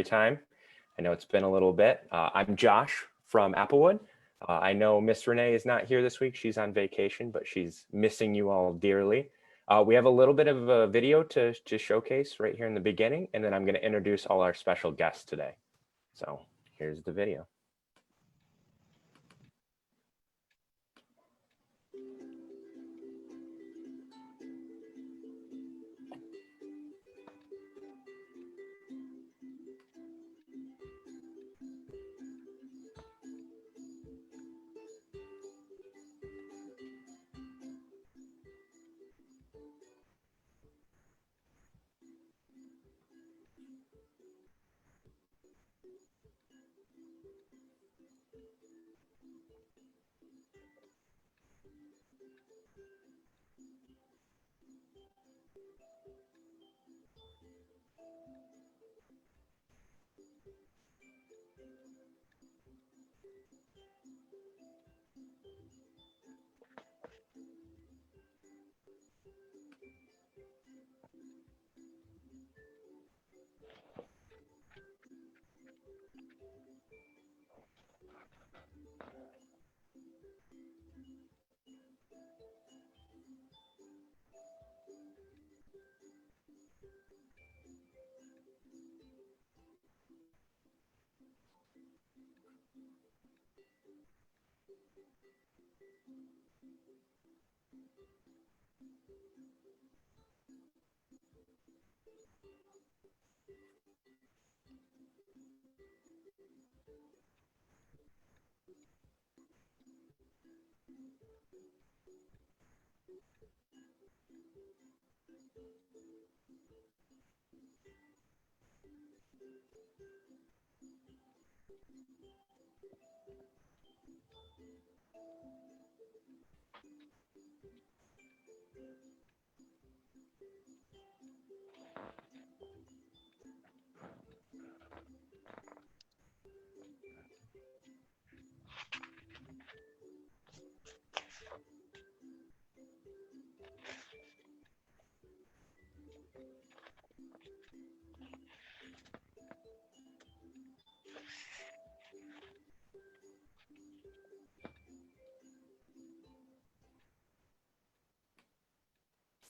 Storytime. I know it's been a little bit. I'm Josh from Applewood. I know Miss Renee is not here this week. She's on vacation, but she's missing you all dearly. We have a little bit of a video to showcase right here in the beginning, and then I'm going to introduce all our special guests today. So here's the video.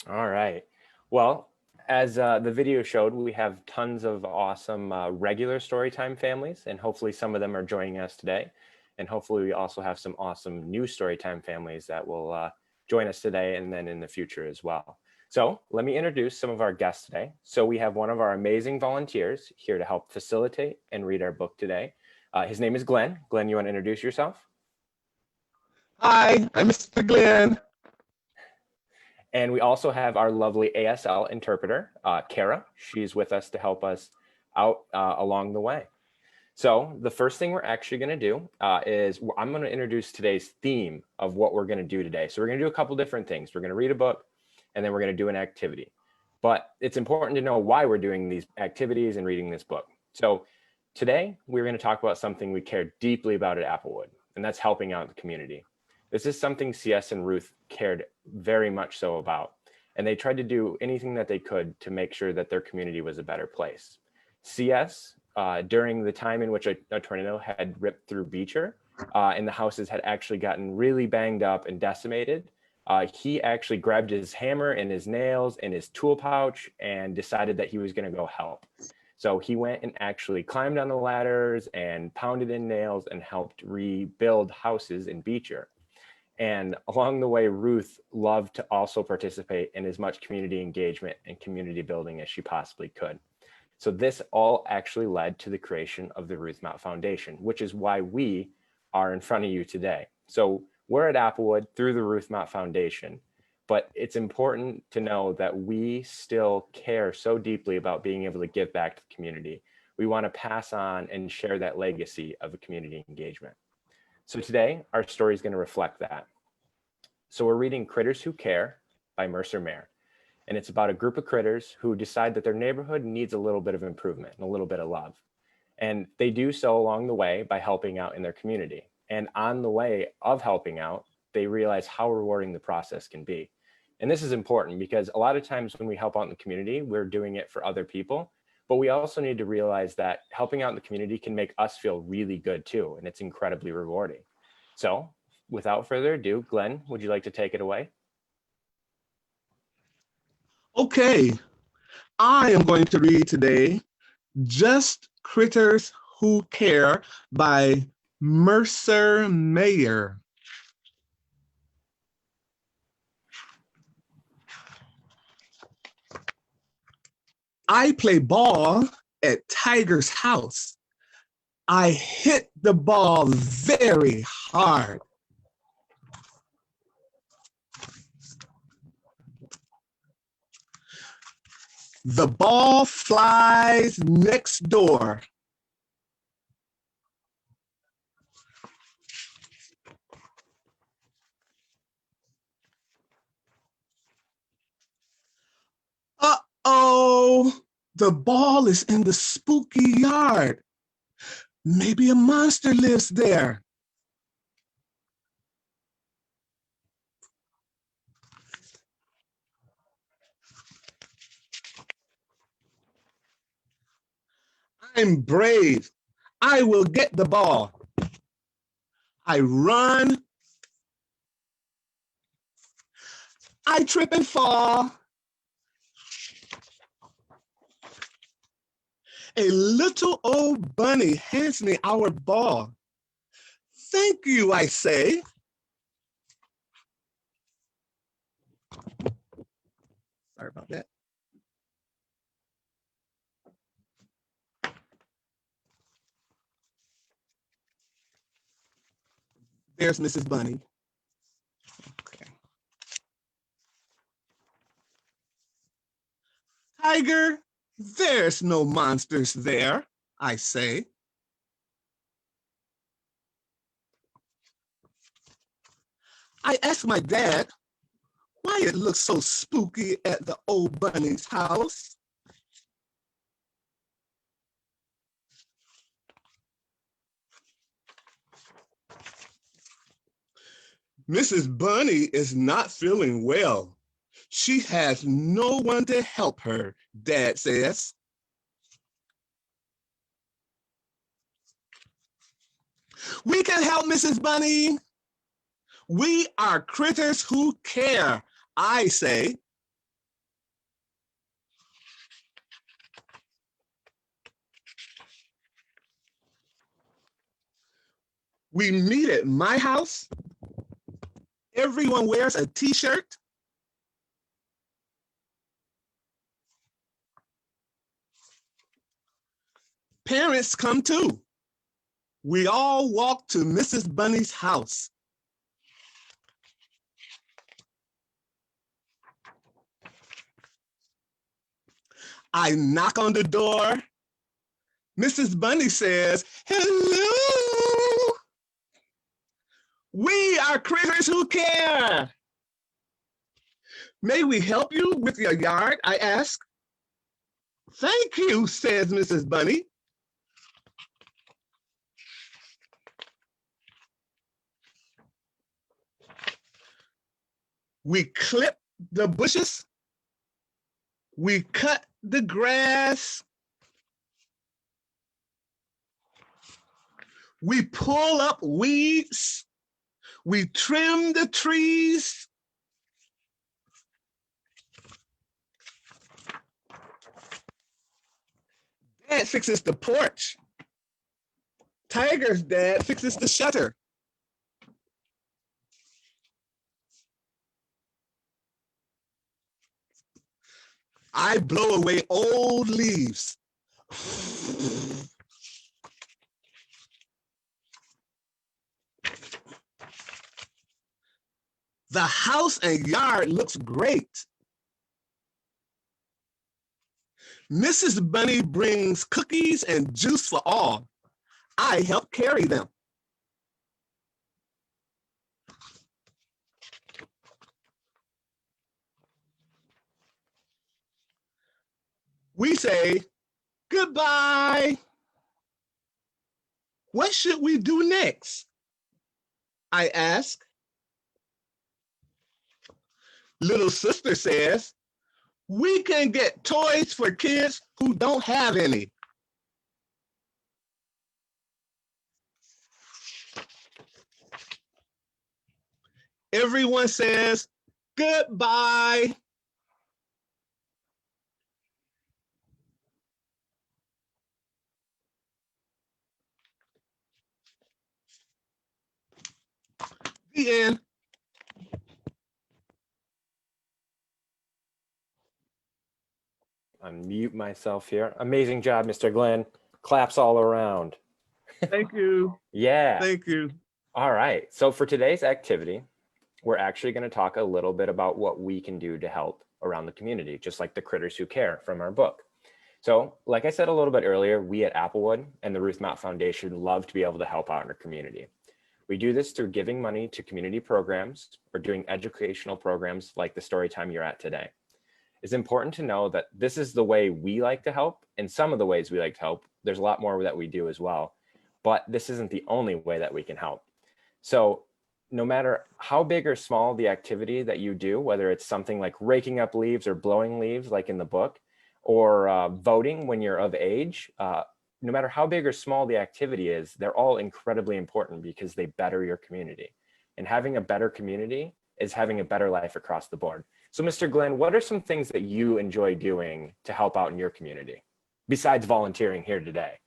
All right. Well, as the video showed, we have tons of awesome regular Storytime families, and hopefully some of them are joining us today. And hopefully we also have some awesome new Storytime families that will join us today and then in the future as well. So let me introduce some of our guests today. So we have one of our amazing volunteers here to help facilitate and read our book today. His name is Glenn. Glenn, you want to introduce yourself? Hi, I'm Mr. Glenn. And we also have our lovely ASL interpreter, Kara. She's with us to help us out along the way. So the first thing we're actually going to do is I'm going to introduce today's theme of what we're going to do today. So we're going to do a couple different things. We're going to read a book, and then we're going to do an activity. But it's important to know why we're doing these activities and reading this book. So today we're going to talk about something we care deeply about at Applewood, and that's helping out the community. This is something CS and Ruth cared very much so about, and they tried to do anything that they could to make sure that their community was a better place. CS, during the time in which a tornado had ripped through Beecher and the houses had actually gotten really banged up and decimated, he actually grabbed his hammer and his nails and his tool pouch and decided that he was going to go help. So he went and actually climbed on the ladders and pounded in nails and helped rebuild houses in Beecher. And along the way, Ruth loved to also participate in as much community engagement and community building as she possibly could. So this all actually led to the creation of the Ruth Mott Foundation, which is why we are in front of you today. So we're at Applewood through the Ruth Mott Foundation, but it's important to know that we still care so deeply about being able to give back to the community. We want to pass on and share that legacy of a community engagement. So today, our story is going to reflect that. So we're reading Critters Who Care by Mercer. And it's about a group of critters who decide that their neighborhood needs a little bit of improvement and a little bit of love. And they do so along the way by helping out in their community. And on the way of helping out, they realize how rewarding the process can be. And this is important because a lot of times when we help out in the community, we're doing it for other people, But we also need to realize that helping out in the community can make us feel really good too, and it's incredibly rewarding. So without further ado, Glenn, would you like to take it away? Okay, I am going to read today Just Critters Who Care by Mercer Mayer. I play ball at Tiger's house. I hit the ball very hard. The ball flies next door. Uh-oh, the ball is in the spooky yard. Maybe a monster lives there. I'm brave. I will get the ball. I run. I trip and fall. A little old bunny hands me our ball. Thank you, I say. Sorry about that. There's Mrs. Bunny. Okay. Tiger, there's no monsters there, I say. I ask my dad why it looks so spooky at the old bunny's house. Mrs. Bunny is not feeling well. She has no one to help her, Dad says. We can help Mrs. Bunny. We are critters who care, I say. We meet at my house. Everyone wears a t-shirt. Parents come too. We all walk to Mrs. Bunny's house. I knock on the door. Mrs. Bunny says, "Hello. We are critters who care. May we help you with your yard?" I ask. "Thank you," says Mrs. Bunny. We clip the bushes. We cut the grass. We pull up weeds. We trim the trees. Dad fixes the porch. Tiger's dad fixes the shutter. I blow away old leaves. The house and yard looks great. Mrs. Bunny brings cookies and juice for all. I help carry them. We say goodbye. What should we do next? I ask. Little sister says, We can get toys for kids who don't have any. Everyone says goodbye. The end. Unmute myself here. Amazing job, Mr. Glenn. Claps all around. Thank you. Yeah. Thank you. All right. So for today's activity, we're actually going to talk a little bit about what we can do to help around the community, just like the Critters Who Care from our book. So like I said a little bit earlier, we at Applewood and the Ruth Mott Foundation love to be able to help out in our community. We do this through giving money to community programs or doing educational programs like the Storytime you're at today. It's important to know that this is the way we like to help, and some of the ways we like to help. There's a lot more that we do as well, but this isn't the only way that we can help. So no matter how big or small the activity that you do, whether it's something like raking up leaves or blowing leaves like in the book, or voting when you're of age, no matter how big or small the activity is, they're all incredibly important because they better your community. And having a better community is having a better life across the board. So Mr. Glenn, what are some things that you enjoy doing to help out in your community besides volunteering here today?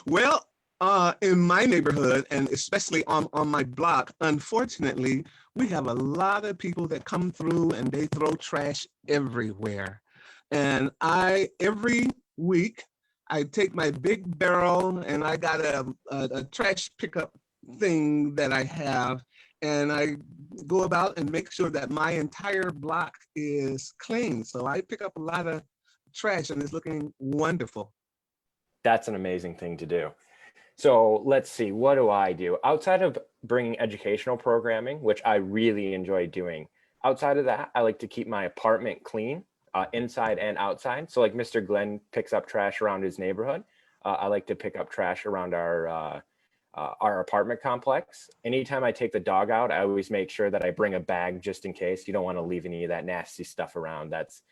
Well, in my neighborhood, and especially on my block, unfortunately, we have a lot of people that come through and they throw trash everywhere. And every week, I take my big barrel and I got a trash pickup thing that I have, and I go about and make sure that my entire block is clean. So I pick up a lot of trash and it's looking wonderful. That's an amazing thing to do. So let's see, what do I do? Outside of bringing educational programming, which I really enjoy doing, outside of that, I like to keep my apartment clean, inside and outside. So like Mr. Glenn picks up trash around his neighborhood. I like to pick up trash around our apartment complex. Anytime I take the dog out, I always make sure that I bring a bag just in case. You don't want to leave any of that nasty stuff around. That's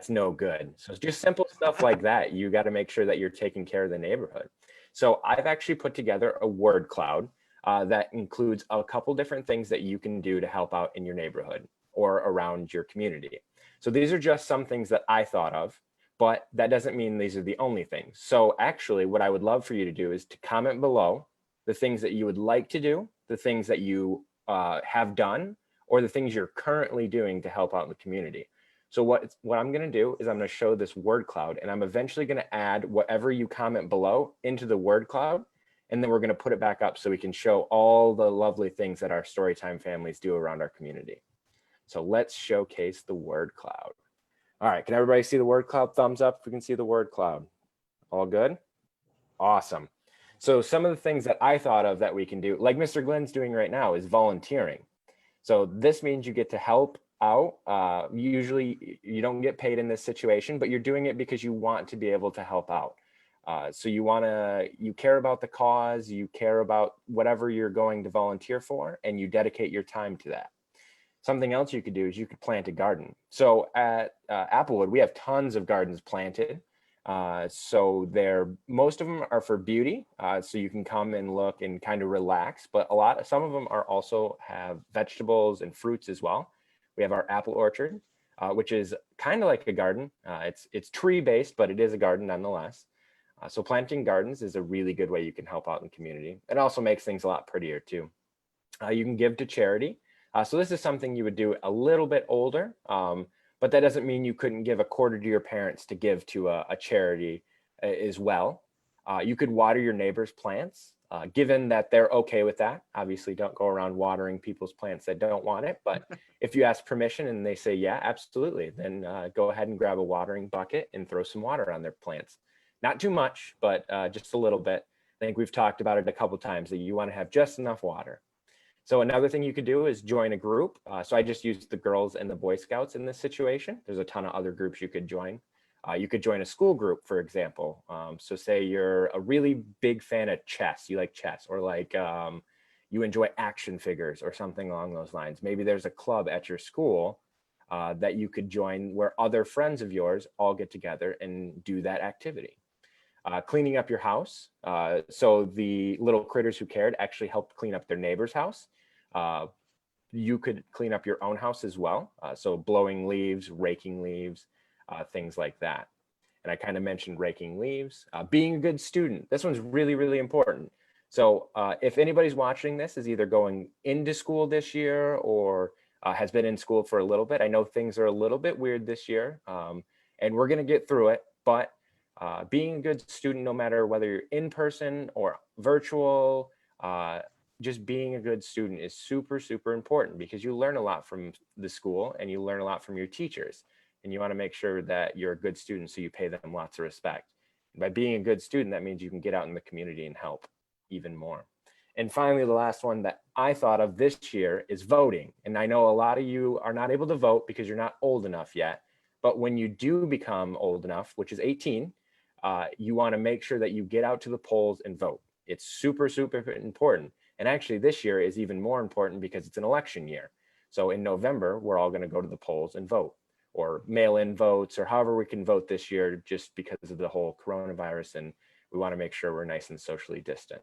no good. So it's just simple stuff like that. You got to make sure that you're taking care of the neighborhood. So I've actually put together a word cloud that includes a couple different things that you can do to help out in your neighborhood or around your community. So these are just some things that I thought of, but that doesn't mean these are the only things. So actually what I would love for you to do is to comment below the things that you would like to do, the things that you have done, or the things you're currently doing to help out in the community. So what I'm going to do is I'm going to show this word cloud, and I'm eventually going to add whatever you comment below into the word cloud. And then we're going to put it back up so we can show all the lovely things that our Storytime families do around our community. So let's showcase the word cloud. All right, can everybody see the word cloud? Thumbs up if we can see the word cloud. All good? Awesome. So some of the things that I thought of that we can do, like Mr. Glenn's doing right now, is volunteering. So this means you get to help out. Usually you don't get paid in this situation, but you're doing it because you want to be able to help out. So you care about the cause, you care about whatever you're going to volunteer for, and you dedicate your time to that. Something else you could do is you could plant a garden. So at Applewood, we have tons of gardens planted. So most of them are for beauty. So you can come and look and kind of relax, but some of them are also have vegetables and fruits as well. We have our apple orchard, which is kind of like a garden. It's tree based, but it is a garden nonetheless. So planting gardens is a really good way you can help out in the community. It also makes things a lot prettier too. You can give to charity. So this is something you would do a little bit older, but that doesn't mean you couldn't give a quarter to your parents to give to a charity as well. You could water your neighbor's plants, given that they're okay with that. Obviously, don't go around watering people's plants that don't want it. But if you ask permission and they say, yeah, absolutely, then go ahead and grab a watering bucket and throw some water on their plants. Not too much, but just a little bit. I think we've talked about it a couple times that you want to have just enough water. So another thing you could do is join a group. So I just used the Girls and the Boy Scouts in this situation. There's a ton of other groups you could join. You could join a school group, for example. So say you're a really big fan of chess, you like chess, or like you enjoy action figures or something along those lines. Maybe there's a club at your school that you could join where other friends of yours all get together and do that activity. Cleaning up your house. So the little critters who cared actually helped clean up their neighbor's house. You could clean up your own house as well. So blowing leaves, raking leaves, things like that. And I kind of mentioned raking leaves. Being a good student. This one's really, really important. So if anybody's watching this is either going into school this year or has been in school for a little bit, I know things are a little bit weird this year, and we're going to get through it. But being a good student, no matter whether you're in person or virtual, just being a good student is super, super important because you learn a lot from the school and you learn a lot from your teachers. And you want to make sure that you're a good student so you pay them lots of respect. And by being a good student, that means you can get out in the community and help even more. And finally, the last one that I thought of this year is voting. And I know a lot of you are not able to vote because you're not old enough yet. But when you do become old enough, which is 18, you want to make sure that you get out to the polls and vote. It's super, super important. And actually this year is even more important because it's an election year. So in November, we're all going to go to the polls and vote, or mail-in votes, or however we can vote this year, just because of the whole coronavirus. And we want to make sure we're nice and socially distant.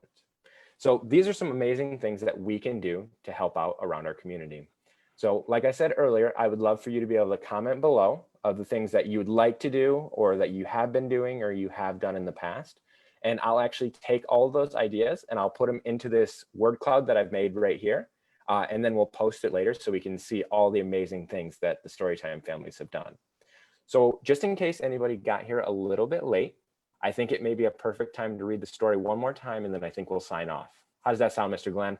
So these are some amazing things that we can do to help out around our community. So like I said earlier, I would love for you to be able to comment below of the things that you would like to do or that you have been doing or you have done in the past. And I'll actually take all of those ideas and I'll put them into this word cloud that I've made right here. And then we'll post it later so we can see all the amazing things that the Storytime families have done. So just in case anybody got here a little bit late, I think it may be a perfect time to read the story one more time, and then I think we'll sign off. How does that sound, Mr. Glenn?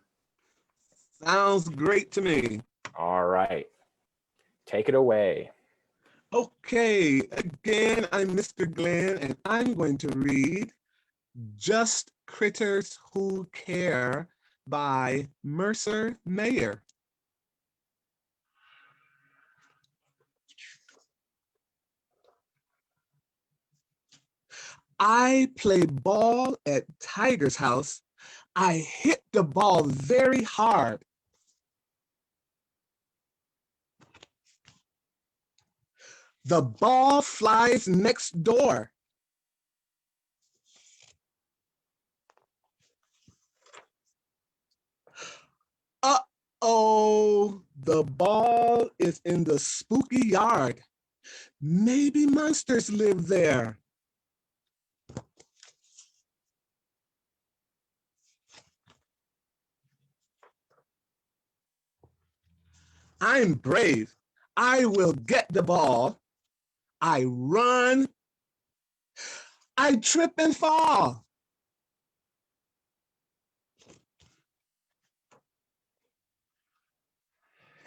Sounds great to me. All right, take it away. Okay, again, I'm Mr. Glenn, and I'm going to read Just Critters Who Care by Mercer Mayer. I play ball at Tiger's house. I hit the ball very hard. The ball flies next door. Uh-oh, the ball is in the spooky yard. Maybe monsters live there. I'm brave. I will get the ball. I run. I trip and fall.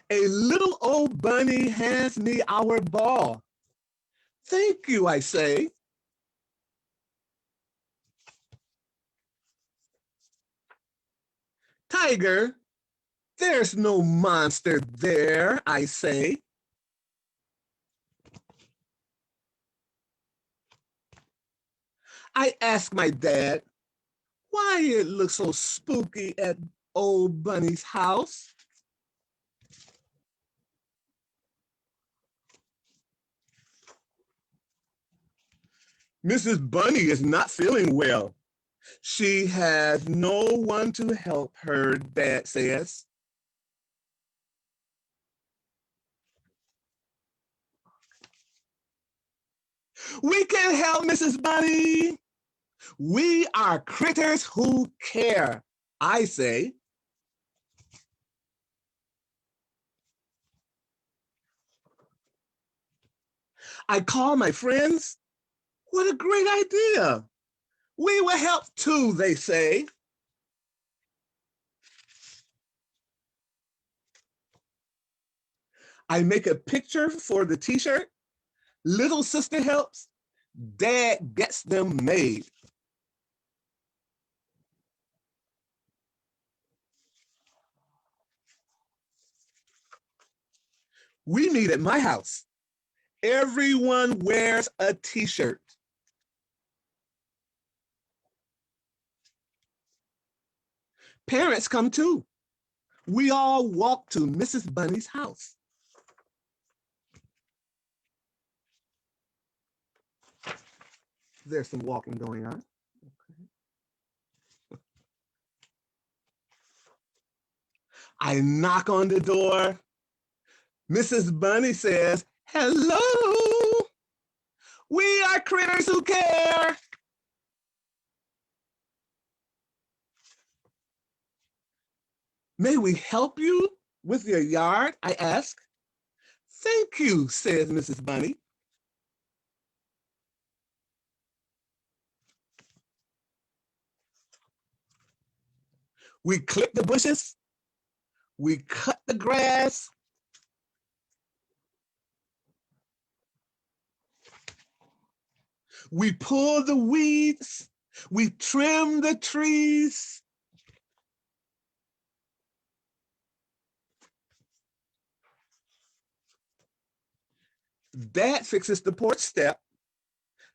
A little old bunny hands me our ball. Thank you, I say. Tiger, there's no monster there, I say. I ask my dad why it looks so spooky at old Bunny's house. Mrs. Bunny is not feeling well. She has no one to help her, Dad says. We can help, Mrs. Bunny. We are critters who care, I say. I call my friends. What a great idea. We will help too, they say. I make a picture for the t-shirt. Little sister helps. Dad gets them made. We meet at my house. Everyone wears a t-shirt. Parents come too. We all walk to Mrs. Bunny's house. There's some walking going on. I knock on the door. Mrs. Bunny says, "Hello, we are critters who care." "May we help you with your yard?" I ask. "Thank you," says Mrs. Bunny. We clip the bushes, we cut the grass, we pull the weeds, we trim the trees. Dad fixes the porch step.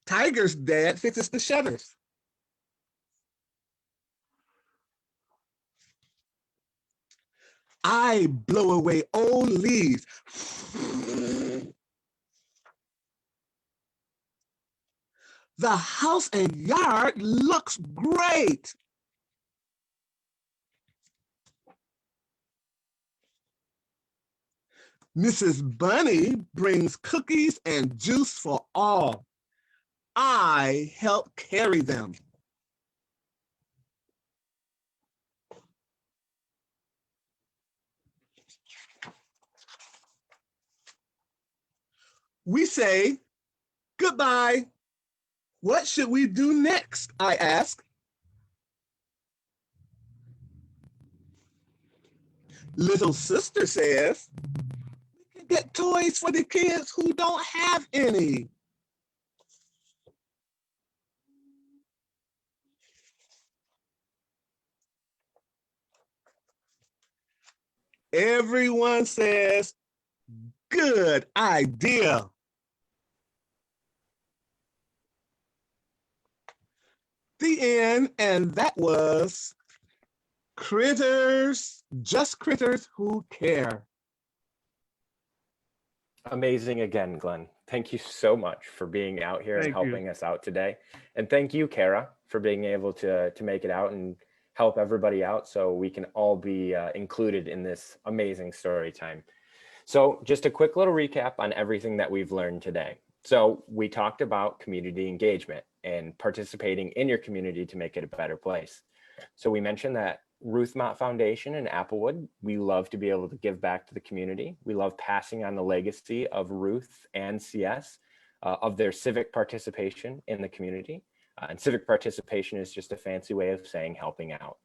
Tiger's dad fixes the shutters. I blow away old leaves. The house and yard looks great. Mrs. Bunny brings cookies and juice for all. I help carry them. We say goodbye. What should we do next? I ask. Little sister says, "We can get toys for the kids who don't have any." Everyone says, "Good idea." The end, and that was Critters, Just Critters Who Care. Amazing again, Glenn. Thank you so much for being out here and Thank you. helping us out today. And thank you, Kara, for being able to make it out and help everybody out so we can all be included in this amazing story time. So just a quick little recap on everything that we've learned today. So we talked about community engagement and participating in your community to make it a better place. So we mentioned that Ruth Mott Foundation and Applewood, we love to be able to give back to the community. We love passing on the legacy of Ruth and CS, of their civic participation in the community. And civic participation is just a fancy way of saying helping out.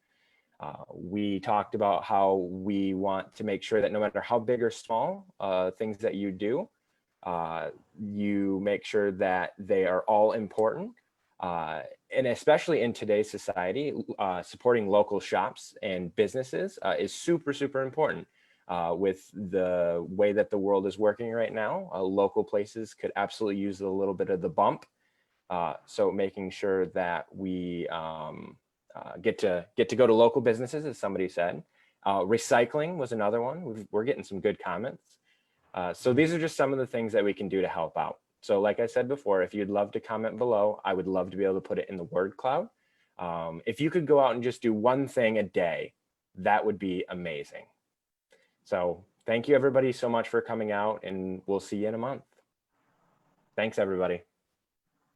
We talked about how we want to make sure that no matter how big or small things that you do, you make sure that they are all important. And especially in today's society, supporting local shops and businesses is super, super important. With the way that the world is working right now, local places could absolutely use a little bit of the bump. So making sure that we get to go to local businesses, as somebody said. Recycling was another one. We're getting some good comments. So these are just some of the things that we can do to help out. So like I said before, if you'd love to comment below, I would love to be able to put it in the word cloud. If you could go out and just do one thing a day, that would be amazing. So thank you everybody so much for coming out, and we'll see you in a month. Thanks everybody.